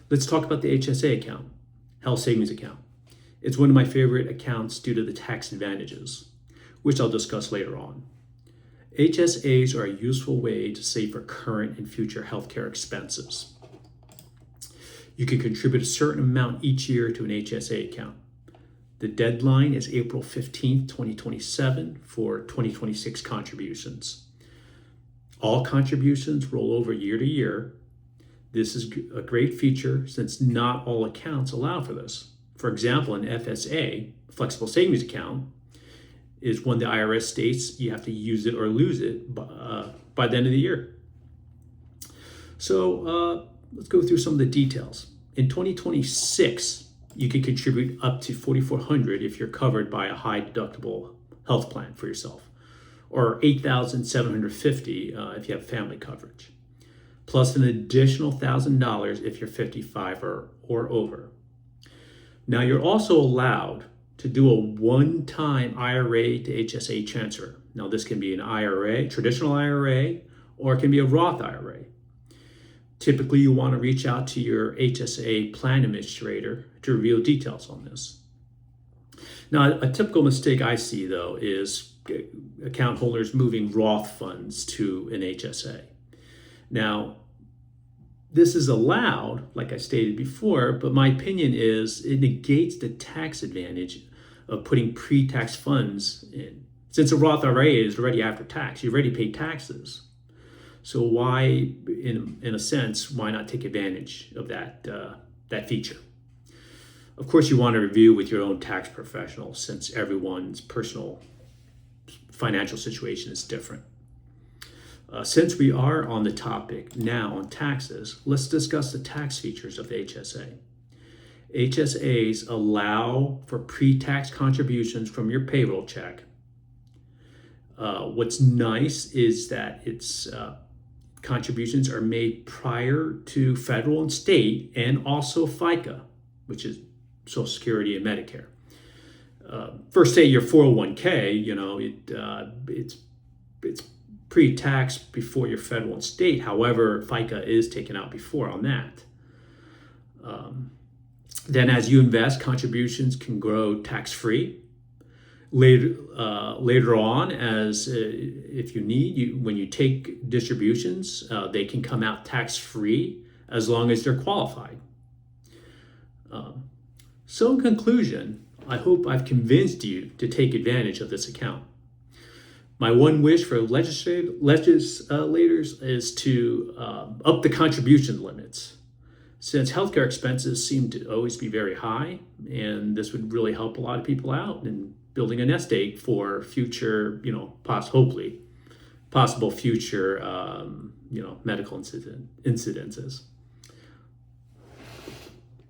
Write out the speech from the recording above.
Let's talk about the HSA account, health savings account. It's one of my favorite accounts due to the tax advantages, which I'll discuss later on. HSAs are a useful way to save for current and future healthcare expenses. You can contribute a certain amount each year to an HSA account. The deadline is April 15th, 2027 for 2026 contributions. All contributions roll over year to year. This is a great feature since not all accounts allow for this. For example, an FSA, flexible savings account, is one the IRS states you have to use it or lose it by the end of the year. So let's go through some of the details. In 2026, you can contribute up to $4,400 if you're covered by a high deductible health plan for yourself, or $8,750 if you have family coverage, plus an additional $1,000 if you're 55 or over. Now, you're also allowed to do a one-time IRA to HSA transfer. Now, this can be an IRA, traditional IRA, or it can be a Roth IRA. Typically, you want to reach out to your HSA plan administrator to reveal details on this. Now, a typical mistake I see, though, is account holders moving Roth funds to an HSA. Now, this is allowed, like I stated before, but my opinion is it negates the tax advantage of putting pre-tax funds in. Since a Roth IRA is already after tax, you already paid taxes. So why, in a sense, why not take advantage of that feature? Of course, you want to review with your own tax professional since everyone's personal financial situation is different. Since we are on the topic now on taxes, let's discuss the tax features of the HSA. HSAs allow for pre-tax contributions from your payroll check. What's nice is that its contributions are made prior to federal and state, and also FICA, which is Social Security and Medicare. First, say your 401k, it's pre-tax before your federal and state. However, FICA is taken out before on that. Then as you invest, contributions can grow tax-free. Later on, as if you need, when you take distributions, they can come out tax-free as long as they're qualified. So in conclusion, I hope I've convinced you to take advantage of this account. My one wish for legislators is to up the contribution limits, since healthcare expenses seem to always be very high, and this would really help a lot of people out in building a nest egg for future, possible future, medical incidences.